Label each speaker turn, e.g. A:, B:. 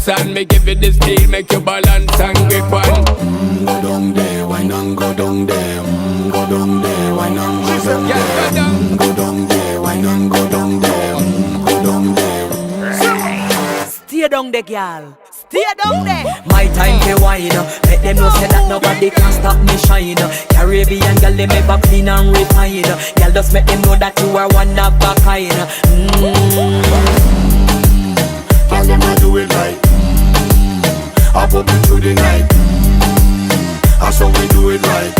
A: dance and me give you the steel, make you balance and grip on.
B: Go down there, why not go down there? Go down there, why not go down there? Go down there, why not go down there? Go down there.
C: Stay down there, girl. Stay down there. My time to wine. Let them know say that nobody can stop me shine. Caribbean girl, they make up clean and refine. Girl, just make them know that you are one of a kind.
B: Girl, them a do it right. I pop it through the night. That's how we do it right.